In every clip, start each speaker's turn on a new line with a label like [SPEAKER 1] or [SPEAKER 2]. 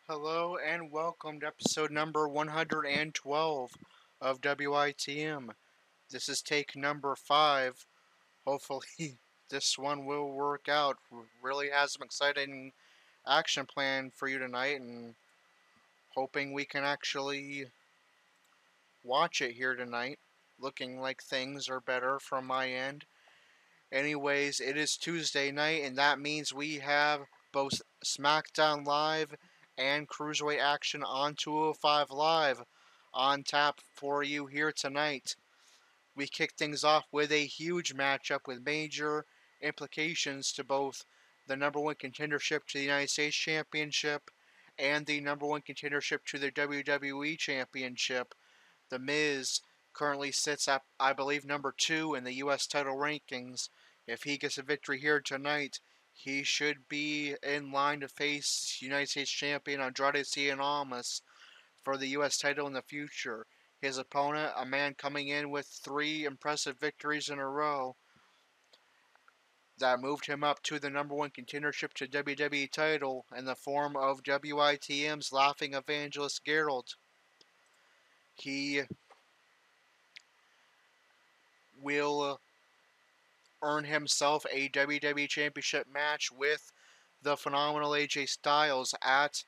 [SPEAKER 1] Hello and welcome to episode number 112 of WITM. This is take number 5. Hopefully this one will work out. Really has some exciting action plan for you tonight and hoping we can actually watch it here tonight. Looking like things are better from my end. Anyways, it is Tuesday night and that means we have both SmackDown Live and Cruiserweight action on 205 Live on tap for you here tonight. We kick things off with a huge matchup with major implications to both the number one contendership to the United States Championship and the number one contendership to the WWE Championship. The Miz currently sits at, I believe, number 2 in the U.S. title rankings. If he gets a victory here tonight, he should be in line to face United States Champion Andrade Cien Almas for the U.S. title in the future. His opponent, a man coming in with 3 impressive victories in a row, that moved him up to the number one contendership to WWE title in the form of WITM's laughing evangelist Gerald. He will earn himself a WWE Championship match with the phenomenal AJ Styles at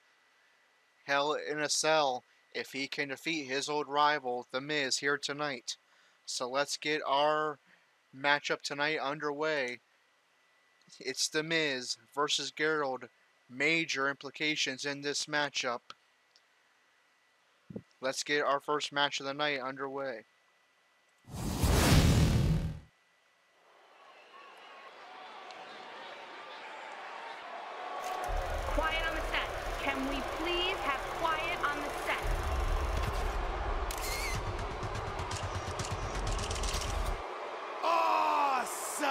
[SPEAKER 1] Hell in a Cell if he can defeat his old rival, The Miz, here tonight. So let's get our matchup tonight underway. It's The Miz versus Gerald. Major implications in this matchup. Let's get our first match of the night underway.
[SPEAKER 2] Quiet on the set. Can we please have quiet on the set?
[SPEAKER 3] Awesome!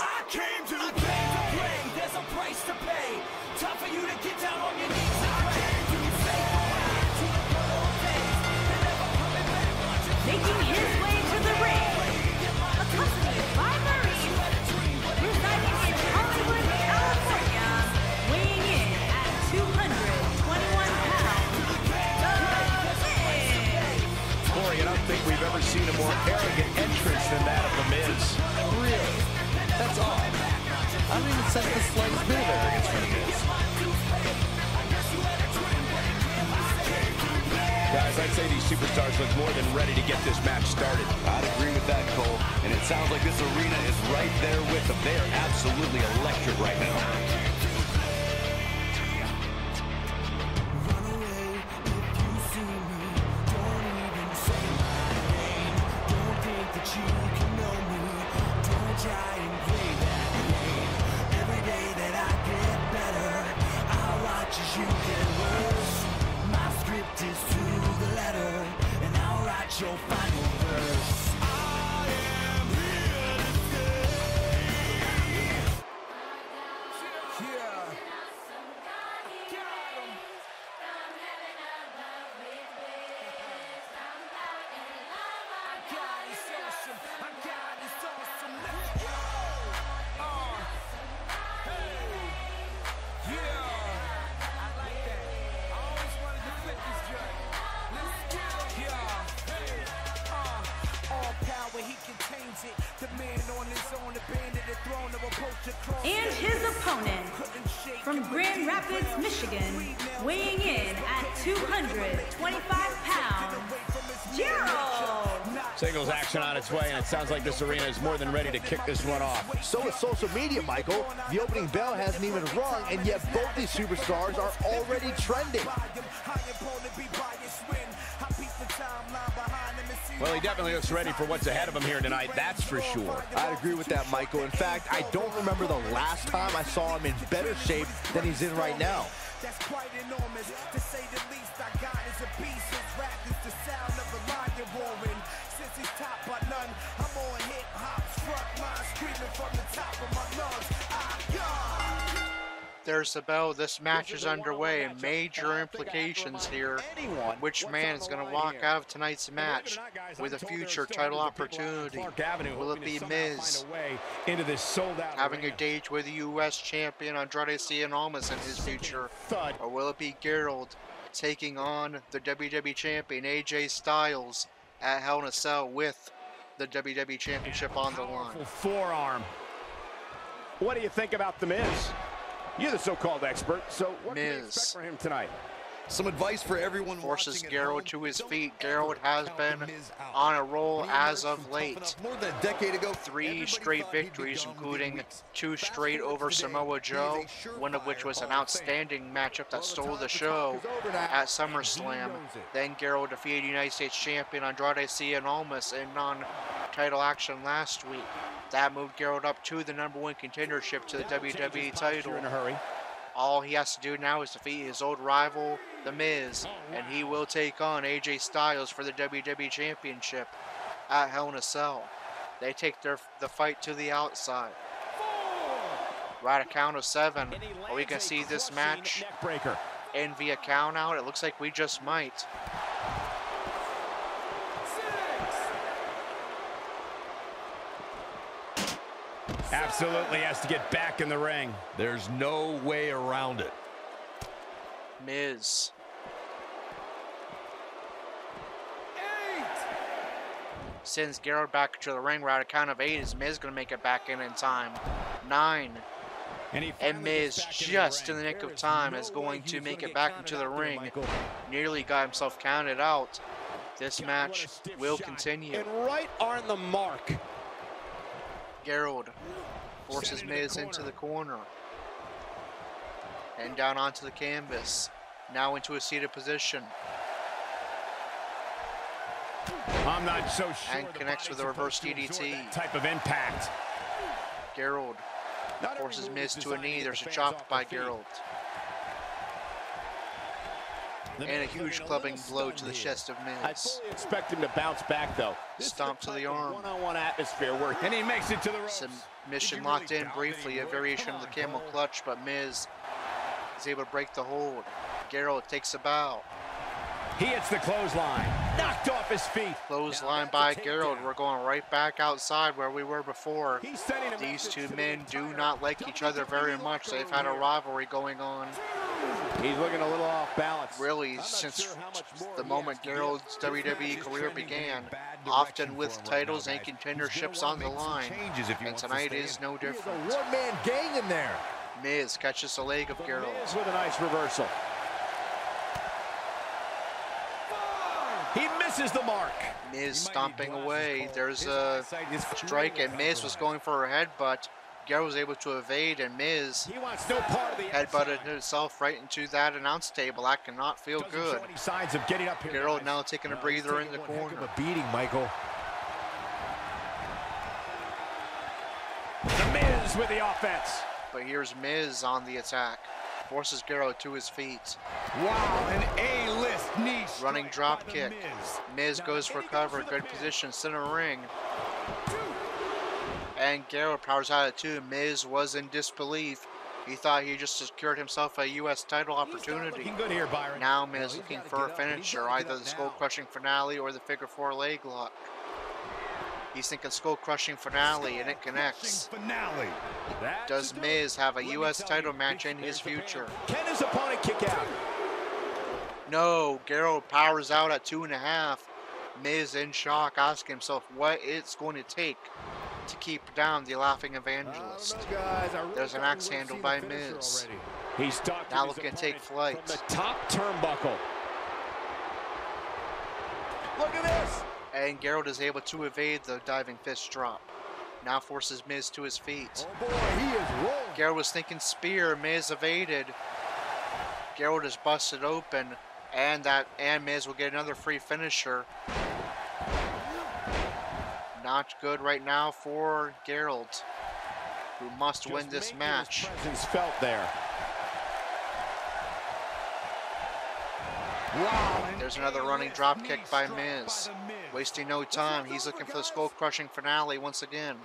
[SPEAKER 3] I came to play. There's a price to pay. Time for you to get down on your knees and pray.
[SPEAKER 2] Making his way to the ring, accompanied by Maryse, residing in Hollywood, California, weighing in at 221 pounds, The Miz.
[SPEAKER 4] Corey, I don't think we've ever seen a more arrogant entrance than that of The Miz.
[SPEAKER 5] Really? That's all. I don't even sense the slightest bit of arrogance from The Miz.
[SPEAKER 4] Guys, I'd say these superstars look more than ready to get this match started.
[SPEAKER 6] I'd agree with that, Cole. And it sounds like this arena is right there with them. They are absolutely electric right now.
[SPEAKER 3] Run away if you see me. Don't even say my name. Don't think that you can know me. Don't try and play that game. Every day that I get better, I'll watch as you get worse. My script is to the letter, and I'll write your final verse. I am here to stay. Yeah. Got 'em. God is awesome. I got is awesome. Let's go. Hey. Yeah. I like that. I always wanted to flip this joint. Let's go. Yeah. Hey. All power, he contains it. The man on his own, abandoned the throne of approach across.
[SPEAKER 2] And his opponent, from Grand Rapids, Michigan, weighing in at 225 pounds, Gerald.
[SPEAKER 4] Singles action on its way, and it sounds like this arena is more than ready to kick this one off.
[SPEAKER 5] So is social media, Michael. The opening bell hasn't even rung, and yet both these superstars are already trending.
[SPEAKER 4] Well, he definitely looks ready for what's ahead of him here tonight, that's for sure.
[SPEAKER 5] I'd agree with that, Michael. In fact, I don't remember the last time I saw him in better shape than he's in right now.
[SPEAKER 3] That's quite enormous, to say the least. I got is a beast. His rap is the sound of a lion roaring. Since he's top by none, I'm on hip-hop's front line, screaming from the top of my lungs.
[SPEAKER 1] There's the bell. This match is underway. Major implications here. Which man is going to walk out of tonight's match with a future title opportunity? Will it be Miz having a date with the U.S. champion Andrade Cien Almas in his future? Or will it be Gerald taking on the WWE champion AJ Styles at Hell in a Cell with the WWE championship on the line?
[SPEAKER 4] Forearm. What do you think about The Miz? You're the so-called expert, so what can we expect from him tonight?
[SPEAKER 6] Some advice for everyone
[SPEAKER 1] Forces
[SPEAKER 6] watching
[SPEAKER 1] Gerald to his feet. Gerald has been on a roll as of late.
[SPEAKER 6] More than a decade ago,
[SPEAKER 1] 3 straight victories, including 2 straight over Samoa Joe, one of which was an outstanding matchup that stole the show at SummerSlam. Then Gerald defeated United States champion Andrade Cien Almas in non-title action last week. That moved Gerald up to the #1 contendership to the WWE title.
[SPEAKER 4] In a hurry.
[SPEAKER 1] All he has to do now is defeat his old rival, The Miz, and he will take on AJ Styles for the WWE Championship at Hell in a Cell. They take the fight to the outside. Right a count of 7. Are we going to see this match end via count out? It looks like we just might.
[SPEAKER 4] Absolutely has to get back in the ring.
[SPEAKER 6] there's no way around it.
[SPEAKER 1] Miz. Sends Gerald back to the ring. Right a count of 8. Is Miz going to make it back in time? 9. And Miz, just in the nick of time, is going to make it back into the ring. Nearly got himself counted out. This match will continue.
[SPEAKER 4] And right on the mark.
[SPEAKER 1] Gerald forces Miz into the corner. And down onto the canvas. Now into a seated position.
[SPEAKER 4] I'm not so sure.
[SPEAKER 1] And connects with a reverse DDT.
[SPEAKER 4] Type of impact.
[SPEAKER 1] Gerald forces Miz to a knee. There's a chop by Gerald. And a huge clubbing blow to the chest of
[SPEAKER 4] I
[SPEAKER 1] Miz.
[SPEAKER 4] fully expect him to bounce back, though.
[SPEAKER 1] Stomp to the arm.
[SPEAKER 4] One-on-one atmosphere where, and he makes it to the ropes.
[SPEAKER 1] Submission locked in briefly, a variation of the camel clutch, but Miz is able to break the hold. Gerald takes a bow.
[SPEAKER 4] He hits the clothesline. Knocked off his feet.
[SPEAKER 1] Clothesline by Gerald. We're going right back outside where we were before. These two men do not like each other very much. They've had a rivalry going on.
[SPEAKER 4] He's looking a little off balance.
[SPEAKER 1] Really, since the moment Gerald's WWE career began, often with titles and contenderships on the line. And tonight is no different.
[SPEAKER 5] One-man gang in there.
[SPEAKER 1] Miz catches the leg of Gerald.
[SPEAKER 4] Miz with a nice reversal. He misses the mark.
[SPEAKER 1] Miz stomping away. There's a strike, and Miz was going for a headbutt. Gerald was able to evade, and Miz
[SPEAKER 4] He wants no part of the
[SPEAKER 1] headbutted himself right into that announce table. That cannot feel good.
[SPEAKER 4] Signs of getting up here.
[SPEAKER 1] Gerald now taking a breather in the corner.
[SPEAKER 5] A beating, Michael.
[SPEAKER 4] The Miz with the offense.
[SPEAKER 1] But here's Miz on the attack. Forces Gerald to his feet.
[SPEAKER 6] Wow, an A-list knee strike
[SPEAKER 1] Running drop
[SPEAKER 6] by the
[SPEAKER 1] kick. Miz goes for cover. Good position. Center ring. And Gerald powers out at 2. Miz was in disbelief. He thought he just secured himself a U.S. title opportunity.
[SPEAKER 4] Looking good here, Byron.
[SPEAKER 1] Now Miz looking for a finisher, either the skull-crushing finale or the figure-4 leg lock. He's thinking skull-crushing finale, and it connects.
[SPEAKER 6] Finale.
[SPEAKER 1] Does Miz have a U.S. title match in his future?
[SPEAKER 4] Can his opponent kick out?
[SPEAKER 1] No, Gerald powers out at 2.5. Miz in shock, asking himself what it's going to take to keep down the Laughing Evangelist. There's an axe handle by Miz.
[SPEAKER 4] He's
[SPEAKER 1] Now looking to take flight.
[SPEAKER 4] From the top turnbuckle. Look at this.
[SPEAKER 1] And Gerald is able to evade the diving fist drop. Now forces Miz to his feet.
[SPEAKER 5] Oh boy, he is rolling.
[SPEAKER 1] Gerald was thinking spear. Miz evaded. Gerald is busted open, and Miz will get another free finisher. Not good right now for Gerald, who must win this match.
[SPEAKER 4] Presence felt there.
[SPEAKER 6] Wow.
[SPEAKER 1] There's another running drop kick by Miz. Wasting no time. He's looking for the skull-crushing finale once again.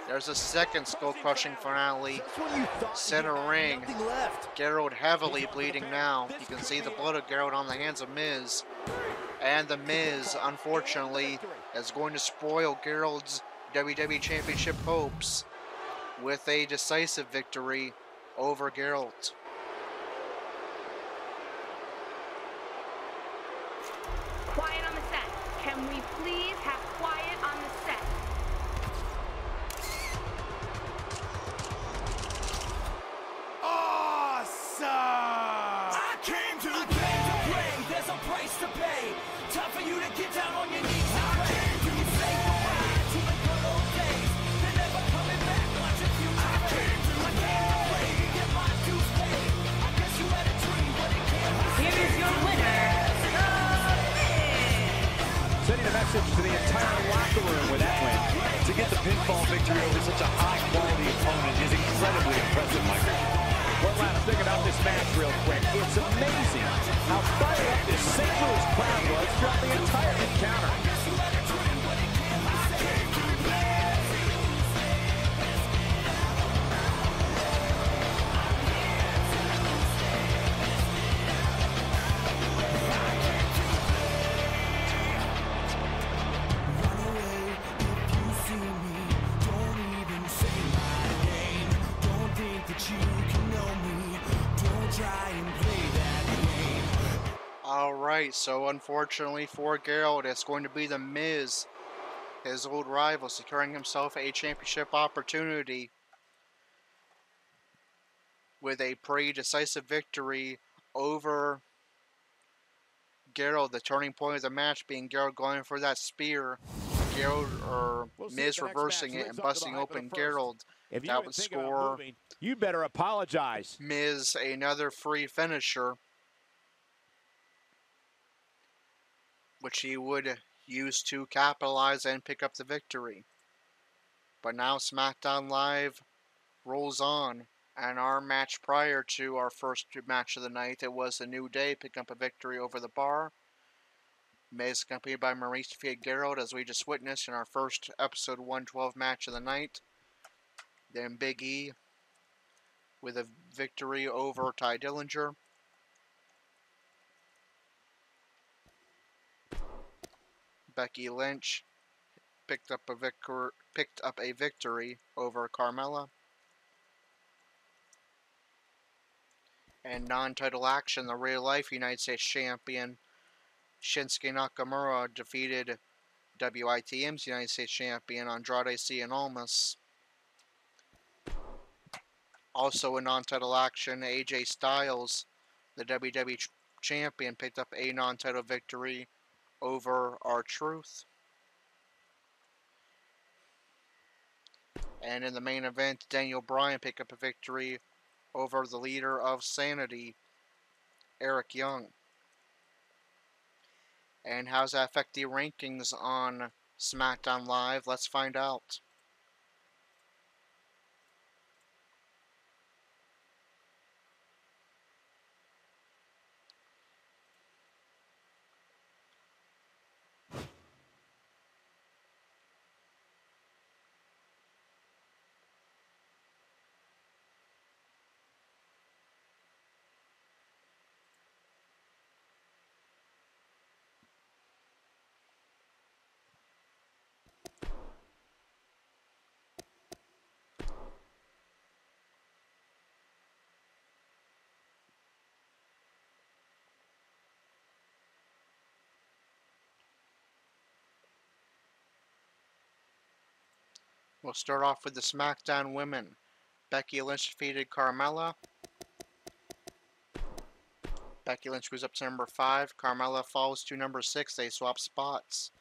[SPEAKER 1] There's a second skull-crushing finale. Center ring. Gerald heavily bleeding now. You can see the blood of Gerald on the hands of Miz. And the Miz, unfortunately, is going to spoil Gerald's WWE Championship hopes with a decisive victory over Gerald.
[SPEAKER 2] Quiet on the set. Can we please have quiet on the set?
[SPEAKER 3] Awesome! I came to play. There's a price to pay. Time for you to get down on your knees and pray. You say goodbye to the good old days. They're never coming back. Watch your future fade. I came to play to get my dues paid. I guess you had a dream, but it can't be.
[SPEAKER 2] Here is your winner,
[SPEAKER 4] Sending a message to the entire locker room with that win.
[SPEAKER 6] To get the pinfall victory over such a high-quality opponent is incredibly impressive, Michael.
[SPEAKER 4] One last thing about this match real quick. It's amazing how fired up this St. Louis crowd was throughout the entire encounter.
[SPEAKER 1] Alright, so unfortunately for Gerald, it's going to be The Miz, his old rival, securing himself a championship opportunity with a pretty decisive victory over Gerald. The turning point of the match being Gerald going for that spear, Miz reversing it and busting open Gerald. That would score
[SPEAKER 4] you better apologize.
[SPEAKER 1] Miz another free finisher, which he would use to capitalize and pick up the victory. But now SmackDown Live rolls on, and our match prior to our first match of the night, it was a New Day picking up a victory over the Bar. Miz accompanied by Maryse defeated Gerald, as we just witnessed in our first episode 112 match of the night. Then Big E with a victory over Ty Dillinger. Becky Lynch picked up a victory over Carmella. And non-title action, the real-life United States Champion Shinsuke Nakamura defeated WITM's United States Champion Andrade Cien Almas. Also in non-title action, AJ Styles, the WWE Champion, picked up a non-title victory over R-Truth. And in the main event, Daniel Bryan picked up a victory over the leader of Sanity, Eric Young. And how does that affect the rankings on SmackDown Live? Let's find out. We'll start off with the SmackDown women. Becky Lynch defeated Carmella. Becky Lynch moves up to number 5. Carmella falls to number 6. They swap spots.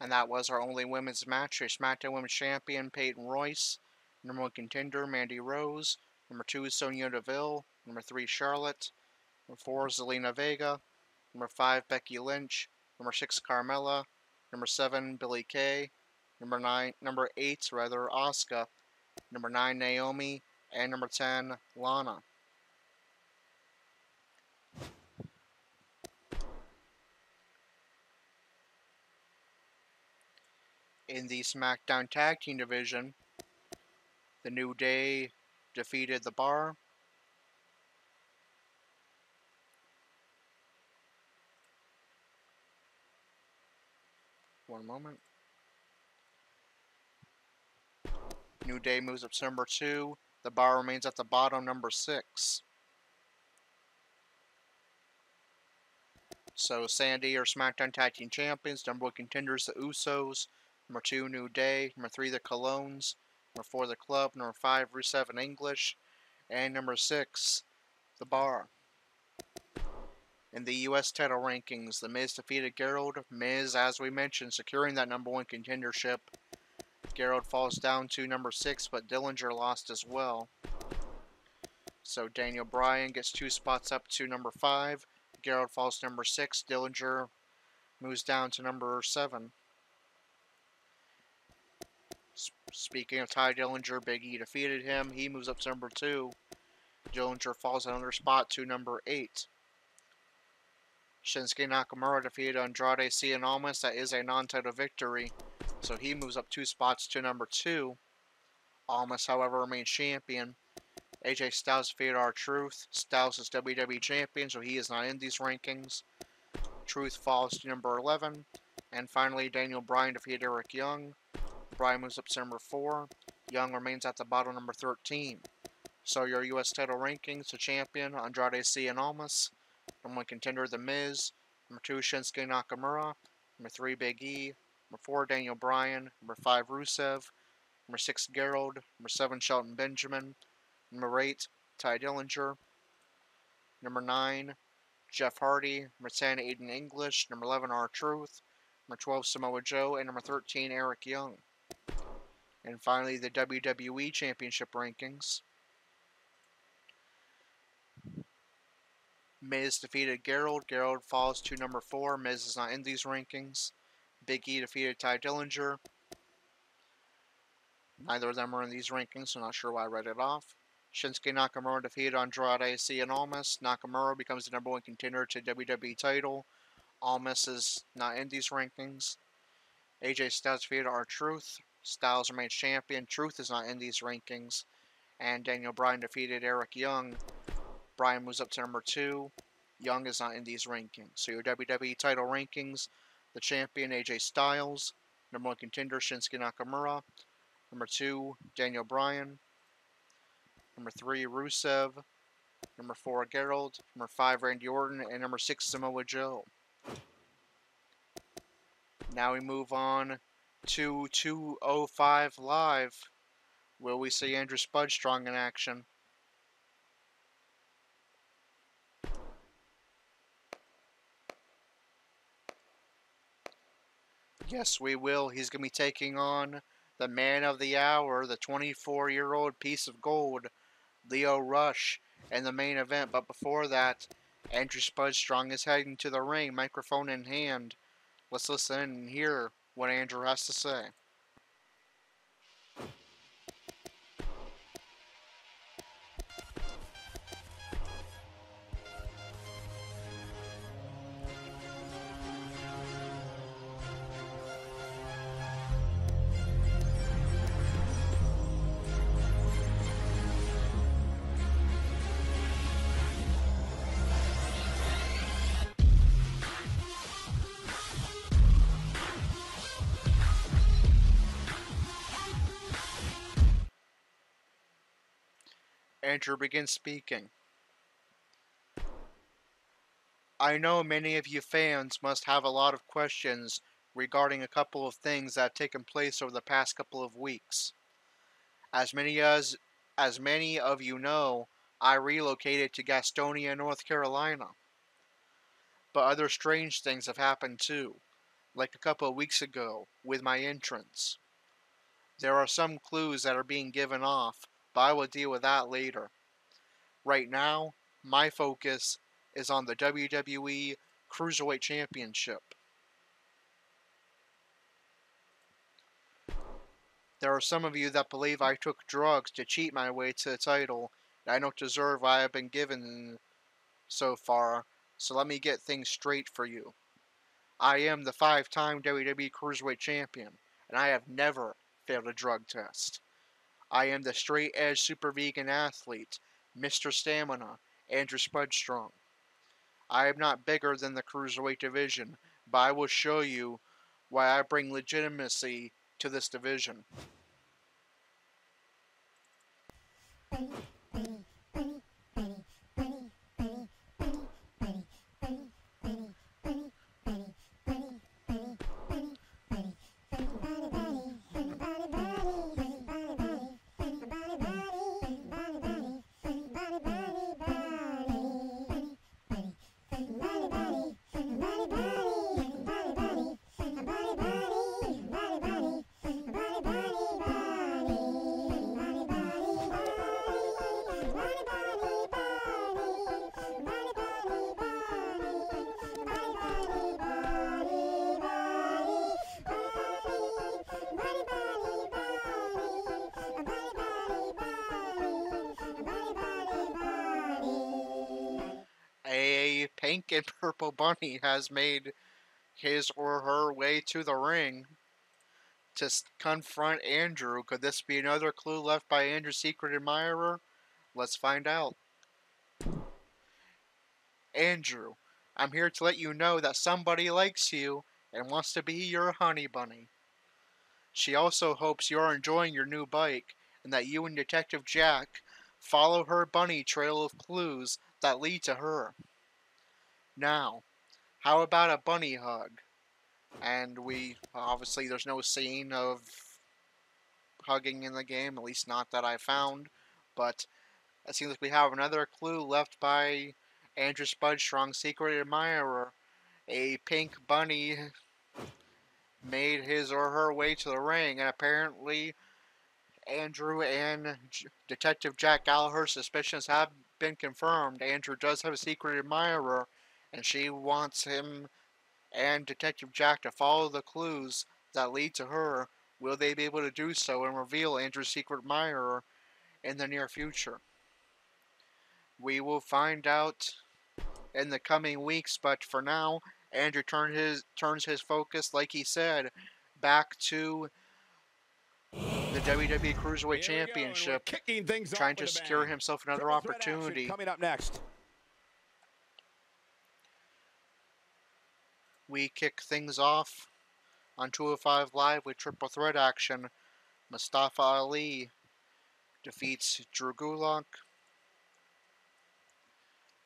[SPEAKER 1] And that was our only women's match. SmackDown Women's Champion Peyton Royce. Number 1 contender Mandy Rose. Number 2 is Sonya Deville. Number 3 Charlotte. Number 4 Zelina Vega. Number 5 Becky Lynch. Number 6 Carmella. Number 7 Billie Kay. Number 8, Asuka. Number 9, Naomi. And number 10, Lana. In the SmackDown Tag Team division, The New Day defeated The Bar. One moment. New Day moves up to number 2. The Bar remains at the bottom, number 6. So Sandy are SmackDown Tag Team Champions. Number 1 contenders, the Usos. Number 2, New Day. Number 3, the Colognes. Number 4, the Club. Number 5, Rusev and English. And number 6, the Bar. In the U.S. title rankings, The Miz defeated Gerald. Miz, as we mentioned, securing that number 1 contendership. Gerald falls down to number 6, but Dillinger lost as well. So Daniel Bryan gets 2 spots up to number 5. Gerald falls to number 6. Dillinger moves down to number 7. Speaking of Ty Dillinger, Big E defeated him. He moves up to number 2. Dillinger falls another spot to number 8. Shinsuke Nakamura defeated Andrade Cien Almas. That is a non-title victory, so he moves up 2 spots to number 2. Almas, however, remains champion. AJ Styles defeated R-Truth. Styles is WWE champion, so he is not in these rankings. Truth falls to number 11. And finally, Daniel Bryan defeated Eric Young. Bryan moves up to number 4. Young remains at the bottom, number 13. So your U.S. title rankings: the champion, Andrade Cien Almas. Number 1 contender, The Miz. Number 2, Shinsuke Nakamura. Number 3, Big E. Number 4, Daniel Bryan. Number 5, Rusev. Number 6, Gerald. Number 7, Shelton Benjamin. Number 8, Ty Dillinger. Number 9, Jeff Hardy. Number 10, Aiden English. Number 11, R-Truth. Number 12, Samoa Joe. And number 13, Eric Young. And finally, the WWE Championship rankings. Miz defeated Gerald. Gerald falls to number 4. Miz is not in these rankings. Big E defeated Ty Dillinger. Neither of them are in these rankings, so I'm not sure why I read it off. Shinsuke Nakamura defeated Andrade Cien Almas. Nakamura becomes the number 1 contender to WWE title. Almas is not in these rankings. AJ Styles defeated R-Truth. Styles remains champion. Truth is not in these rankings. And Daniel Bryan defeated Eric Young. Bryan moves up to number 2. Young is not in these rankings. So your WWE title rankings: the champion, AJ Styles. Number 1 contender, Shinsuke Nakamura. Number 2, Daniel Bryan. Number 3, Rusev. Number 4, Gerald. Number 5, Randy Orton. And number 6, Samoa Joe. Now we move on to 205 Live. Will we see Andrew Spudstrong in action? Yes, we will. He's going to be taking on the man of the hour, the 24-year-old piece of gold, Lio Rush, in the main event. But before that, Andrew Spudstrong is heading to the ring, microphone in hand. Let's listen and hear what Andrew has to say. Andrew begins speaking. I know many of you fans must have a lot of questions regarding a couple of things that have taken place over the past couple of weeks. As many of you know, I relocated to Gastonia, North Carolina. But other strange things have happened too, like a couple of weeks ago with my entrance. There are some clues that are being given off, but I will deal with that later. Right now, my focus is on the WWE Cruiserweight Championship. There are some of you that believe I took drugs to cheat my way to the title, and I don't deserve what I have been given so far, so let me get things straight for you. I am the 5-time WWE Cruiserweight Champion, and I have never failed a drug test. I am the straight-edge super vegan athlete, Mr. Stamina, Andrew Spudstrong. I am not bigger than the Cruiserweight division, but I will show you why I bring legitimacy to this division. A pink and purple bunny has made his or her way to the ring to confront Andrew. Could this be another clue left by Andrew's secret admirer? Let's find out. Andrew, I'm here to let you know that somebody likes you and wants to be your honey bunny. She also hopes you're enjoying your new bike and that you and Detective Jack follow her bunny trail of clues that lead to her. Now, how about a bunny hug? And obviously there's no scene of hugging in the game, at least not that I found, but it seems like we have another clue left by Andrew Spudstrong's secret admirer. A pink bunny made his or her way to the ring, and apparently Andrew and Detective Jack Gallagher's suspicions have been confirmed. Andrew does have a secret admirer, and she wants him and Detective Jack to follow the clues that lead to her. Will they be able to do so and reveal Andrew's secret admirer in the near future? We will find out in the coming weeks, but for now, Andrew turns his focus, like he said, back to the WWE Cruiserweight Championship, trying to secure himself another opportunity.
[SPEAKER 4] Coming up next.
[SPEAKER 1] We kick things off on 205 Live with triple threat action. Mustafa Ali defeats Drew Gulak.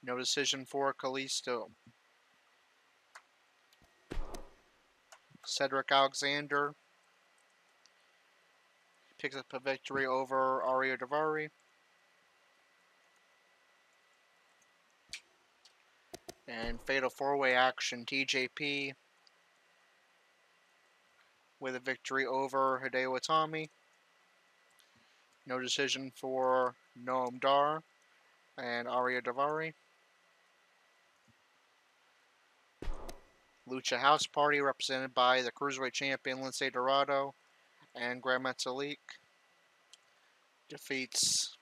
[SPEAKER 1] No decision for Kalisto. Cedric Alexander picks up a victory over Ariya Daivari. And fatal four-way action, TJP with a victory over Hideo Itami. No decision for Noam Dar and Ariya Daivari. Lucha House Party, represented by the Cruiserweight Champion Lince Dorado and Gran Metalik, defeats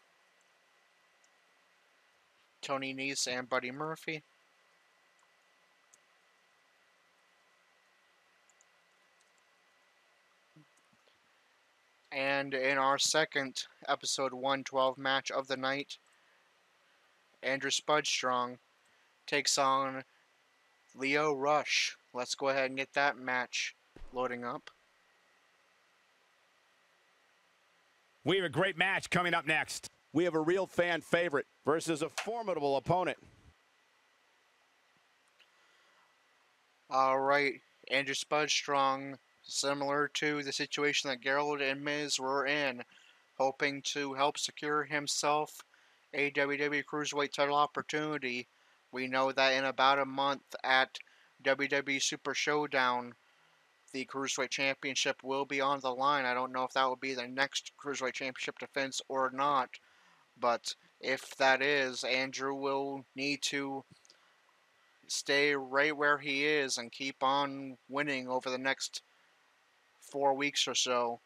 [SPEAKER 1] Tony Nese and Buddy Murphy. And in our second episode 112 match of the night, Andrew Spudstrong takes on Leo Rush. Let's go ahead and get that match loading up.
[SPEAKER 4] We have a great match coming up next. We have a real fan favorite versus a formidable opponent.
[SPEAKER 1] Alright, Andrew Spudstrong, similar to the situation that Gerald and Miz were in, hoping to help secure himself a WWE Cruiserweight title opportunity. We know that in about a month at WWE Super Showdown, the Cruiserweight Championship will be on the line. I don't know if that will be the next Cruiserweight Championship defense or not, but if that is, Andrew will need to stay right where he is and keep on winning over the next 4 weeks or so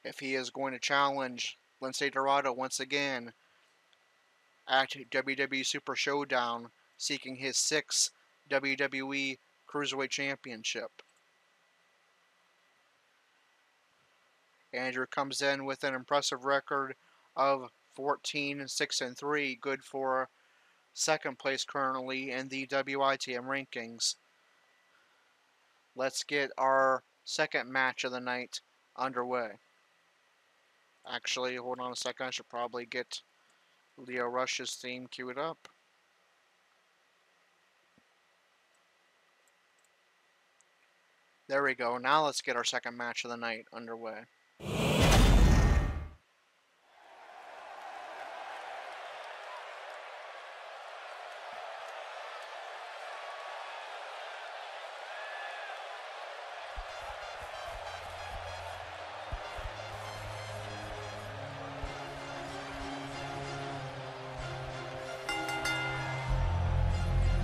[SPEAKER 1] if he is going to challenge Lince Dorado once again at WWE Super Showdown, seeking his 6th WWE Cruiserweight Championship. Andrew comes in with an impressive record of 14-6-3, good for second place currently in the WITM rankings. Let's get our second match of the night underway. Actually, hold on a second, I should probably get Lio Rush's theme queued up. There we go. Now let's get our second match of the night underway.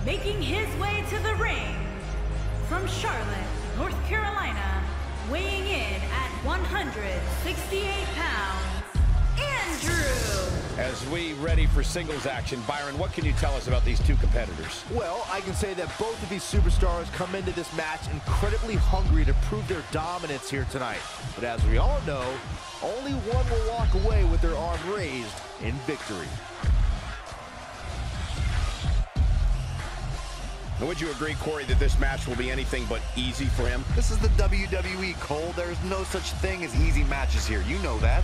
[SPEAKER 7] Making his way to the ring from Charlotte, North Carolina, weighing in at 168 pounds, Andrew.
[SPEAKER 4] As we ready for singles action, Byron, what can you tell us about these two competitors?
[SPEAKER 5] Well, I can say that both of these superstars come into this match incredibly hungry to prove their dominance here tonight. But as we all know, only one will walk away with their arm raised in victory.
[SPEAKER 4] Would you agree, Corey, that this match will be anything but easy for him?
[SPEAKER 6] This is the WWE, Cole. There's no such thing as easy matches here. You know that.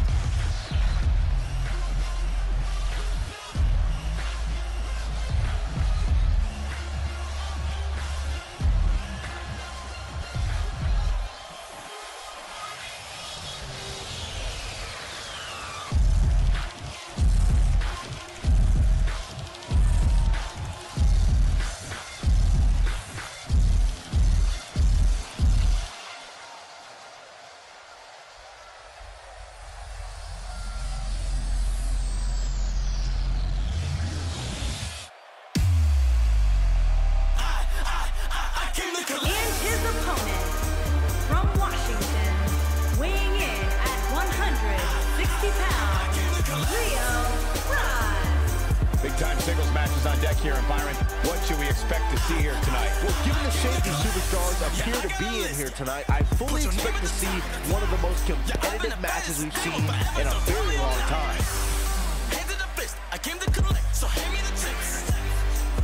[SPEAKER 4] Singles matches on deck here, and Byron, what should we expect to see here tonight?
[SPEAKER 5] Well, given the shape these superstars appear to be in here tonight, I fully expect to see one of the most competitive matches we've seen in a very long time.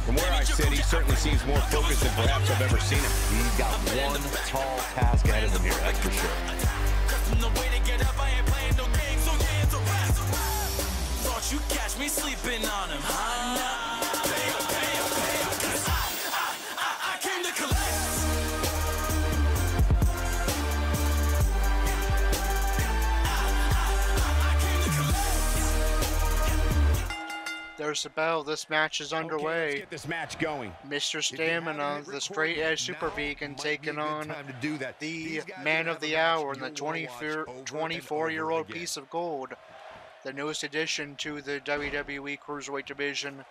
[SPEAKER 4] From where I sit, he certainly seems more focused than perhaps I've ever seen him.
[SPEAKER 6] He's got one tall task ahead of him here, that's for sure.
[SPEAKER 3] You catch me sleeping on him. I came to collect.
[SPEAKER 1] There's the bell. This match is underway.
[SPEAKER 4] Let's get this match going.
[SPEAKER 1] Mr. Stamina, the straight edge super vegan, taking on the man of the hour and the 24-year-old piece of gold. The newest addition to the WWE Cruiserweight division,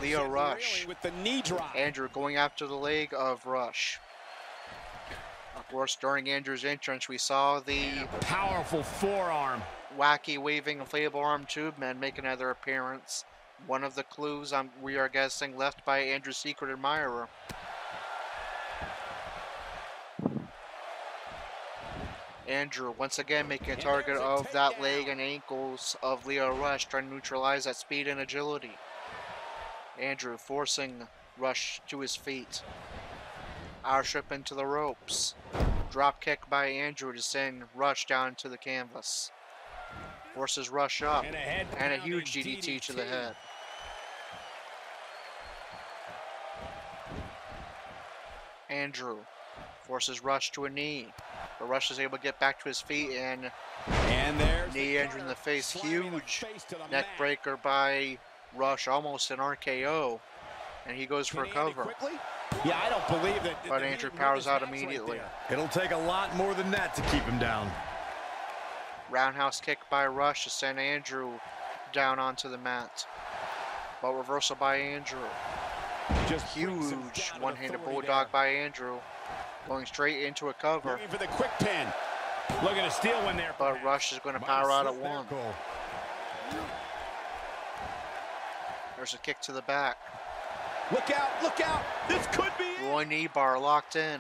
[SPEAKER 1] Lio Rush.
[SPEAKER 4] With the knee drop.
[SPEAKER 1] Andrew going after the leg of Rush. Of course, during Andrew's entrance, we saw the
[SPEAKER 4] powerful forearm.
[SPEAKER 1] Wacky waving inflatable arm tube men make another appearance. One of the clues we are guessing left by Andrew's secret admirer. Andrew once again making a target of that leg and ankles of Lio Rush, trying to neutralize that speed and agility. Andrew forcing Rush to his feet. Our trip into the ropes. Drop kick by Andrew to send Rush down to the canvas. Forces Rush up and a huge DDT to the head. Andrew forces Rush to a knee. But Rush is able to get back to his feet and
[SPEAKER 4] there's
[SPEAKER 1] knee Andrew in the face. Huge neck breaker by Rush, almost an RKO. And he goes for a cover.
[SPEAKER 4] Yeah, I don't believe that.
[SPEAKER 1] But Andrew powers out immediately.
[SPEAKER 6] It'll take a lot more than that to keep him down.
[SPEAKER 1] Roundhouse kick by Rush to send Andrew down onto the mat. But reversal by Andrew. Just huge one-handed bulldog by Andrew. Going straight into a cover.
[SPEAKER 4] Looking for the quick pin. Looking to steal one there.
[SPEAKER 1] But Rush is going to power out at one. There's a kick to the back.
[SPEAKER 4] Look out, look out. This could be it.
[SPEAKER 1] Roy knee bar locked in.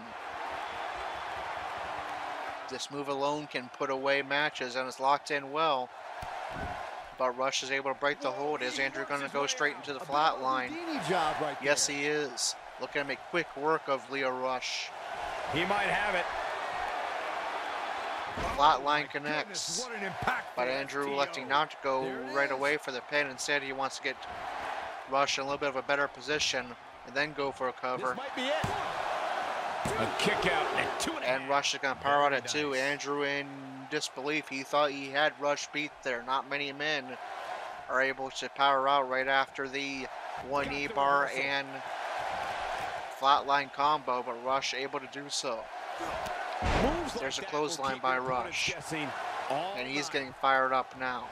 [SPEAKER 1] This move alone can put away matches, and it's locked in well. but Rush is able to break the hold. Is Andrew going to go straight into the flat line?
[SPEAKER 5] Job right
[SPEAKER 1] Yes, he is. Looking to make quick work of Lio Rush.
[SPEAKER 4] He might have it.
[SPEAKER 1] Flat line connects, but Andrew electing not to go right away for the pin. Instead, he wants to get Rush in a little bit of a better position and then go for a cover.
[SPEAKER 4] This might be it. A kick out at 2.5.
[SPEAKER 1] And Rush is going to power out at 2. Andrew in disbelief. He thought he had Rush beat there. Not many men are able to power out right after the one knee bar and flatline combo, but Rush able to do so. There's a clothesline by Rush, and he's getting fired up now.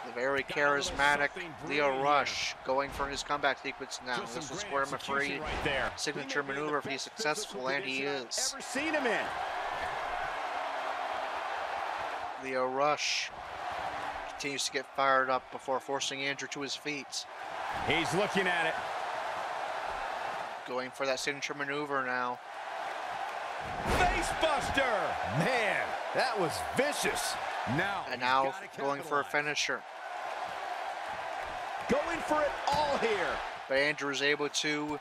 [SPEAKER 1] The very charismatic Lio Rush going for his comeback sequence now. This will score him a free signature maneuver if he's successful, and he is.
[SPEAKER 4] Ever seen him in?
[SPEAKER 1] Lio Rush continues to get fired up before forcing Andrew to his feet.
[SPEAKER 4] He's looking at it.
[SPEAKER 1] Going for that signature maneuver now.
[SPEAKER 4] Face buster!
[SPEAKER 5] Man, that was vicious.
[SPEAKER 1] And now going for a finisher.
[SPEAKER 4] Going for it all here.
[SPEAKER 1] But Andrew is able to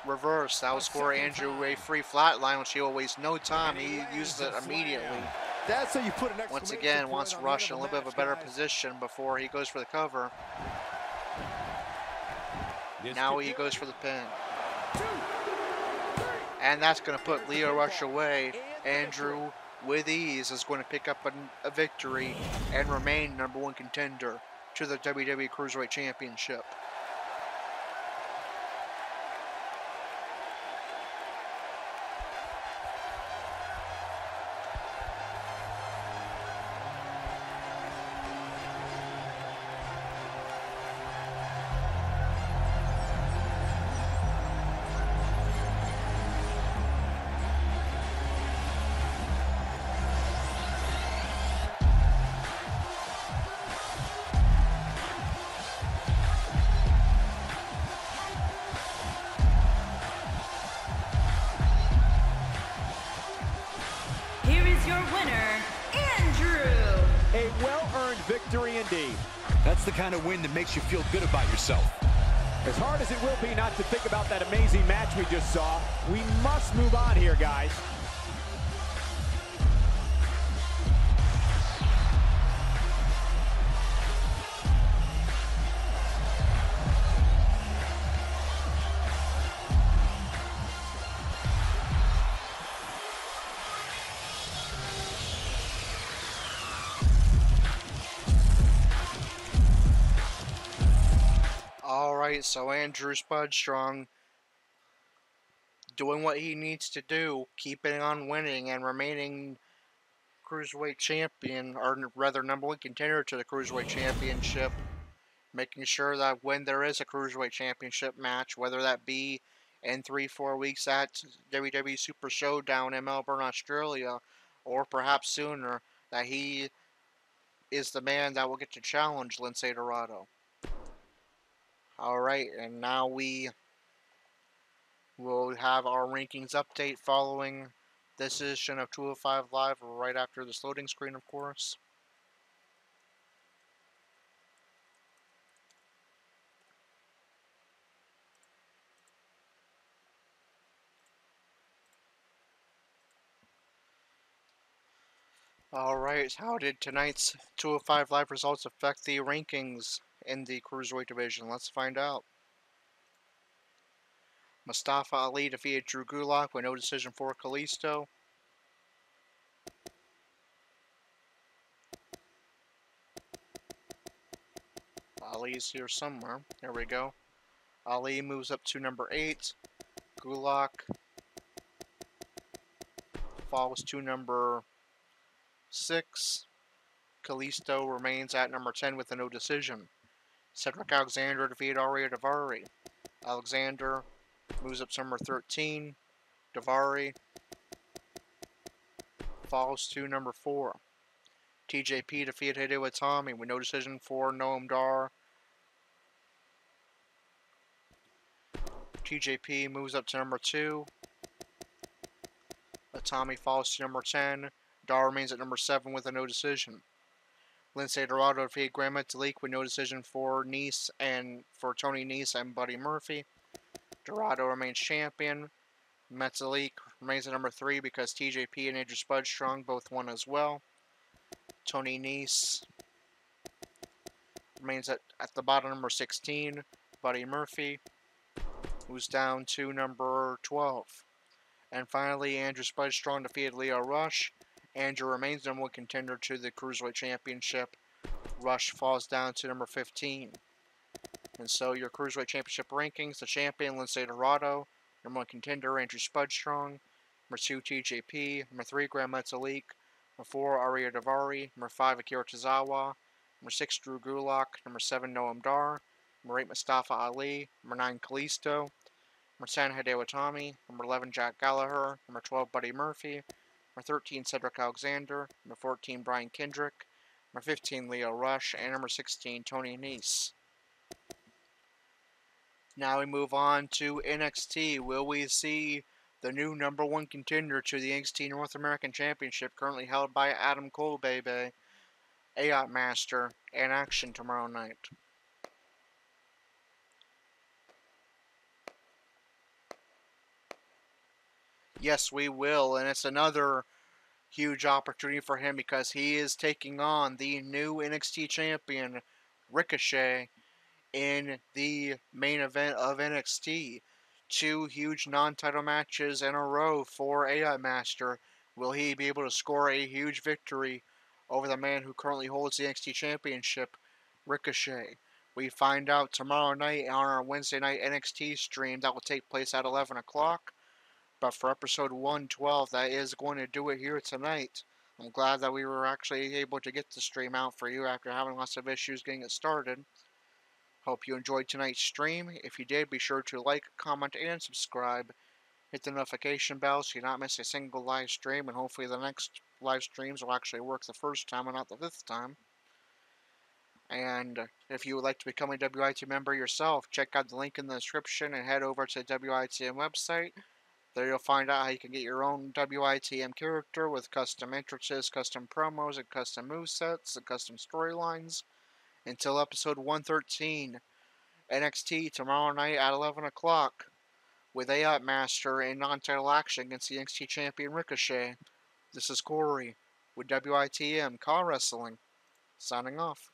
[SPEAKER 1] reverse. That will score Andrew a free flat line, which he will waste no time. He uses it immediately.
[SPEAKER 5] That's how you put an
[SPEAKER 1] Once again, wants Rush in a little bit of a better position before he goes for the cover. Now he goes for the pin. And that's going to put Lio Rush away. Andrew, with ease, is going to pick up a victory and remain #1 contender to the WWE Cruiserweight Championship.
[SPEAKER 4] Victory indeed.
[SPEAKER 6] That's the kind of win that makes you feel good about yourself.
[SPEAKER 4] As hard as it will be not to think about that amazing match we just saw, we must move on here, guys.
[SPEAKER 1] Alright, so Andrew Spudstrong doing what he needs to do, keeping on winning and remaining Cruiserweight Champion, or rather #1 contender to the Cruiserweight Championship, making sure that when there is a Cruiserweight Championship match, whether that be in 3-4 weeks at WWE Super Showdown in Melbourne, Australia, or perhaps sooner, that he is the man that will get to challenge Lince Dorado. Alright, and now we will have our rankings update following this edition of 205 Live, right after this loading screen, of course. Alright, how did tonight's 205 Live results affect the rankings in the Cruiserweight division? Let's find out. Mustafa Ali defeated Drew Gulak with no decision for Kalisto. Ali's here somewhere. There we go. Ali moves up to number 8. Gulak falls to number 6. Kalisto remains at number 10 with a no decision. Cedric Alexander defeated Aria Daivari. Alexander moves up to number 13. Daivari falls to number 4. TJP defeated Hideo Itami with no decision for Noam Dar. TJP moves up to number 2. Itami falls to number 10. Dar remains at number 7 with a no decision. Lince Dorado defeated Grand Metalik with no decision for Tony Nese and Buddy Murphy. Dorado remains champion. Metalik remains at number 3 because TJP and Andrew Spud Strong both won as well. Tony Nese remains at the bottom, number 16. Buddy Murphy, who's down to number 12. And finally, Andrew Spud Strong defeated Leo Rush. Andrew remains number 1 contender to the Cruiserweight Championship. Rush falls down to number 15. And so your Cruiserweight Championship rankings: the champion, Lince Dorado; number 1 contender, Andrew Spud Strong; number 2, TJP; number 3, Grand Metalik; number 4, Arya Daivari; number 5, Akira Tozawa; number 6, Drew Gulak; number 7, Noam Dar; number 8, Mustafa Ali; number 9, Kalisto; number 10, Hideo Itami; number 11, Jack Gallagher; number 12, Buddy Murphy; number 13, Cedric Alexander; number 14, Brian Kendrick; number 15, Leo Rush; and number 16, Tony Nese. Now we move on to NXT. Will we see the new number 1 contender to the NXT North American Championship, currently held by Adam Cole, baby, AOT Master, in action tomorrow night? Yes, we will, and it's another huge opportunity for him because he is taking on the new NXT champion, Ricochet, in the main event of NXT. 2 huge non-title matches in a row for AOT Master. Will he be able to score a huge victory over the man who currently holds the NXT Championship, Ricochet? We find out tomorrow night on our Wednesday night NXT stream that will take place at 11 o'clock. But for episode 112, that is going to do it here tonight. I'm glad that we were actually able to get the stream out for you after having lots of issues getting it started. Hope you enjoyed tonight's stream. If you did, be sure to like, comment, and subscribe. Hit the notification bell so you not miss a single live stream, and hopefully the next live streams will actually work the first time and not the 5th time. And if you would like to become a WITM member yourself, check out the link in the description and head over to the WITM website. There you'll find out how you can get your own WITM character with custom entrances, custom promos, and custom movesets, and custom storylines. Until episode 113, NXT tomorrow night at 11 o'clock, with AOT Master in non-title action against the NXT champion Ricochet. This is Corey with WITM Call Wrestling, signing off.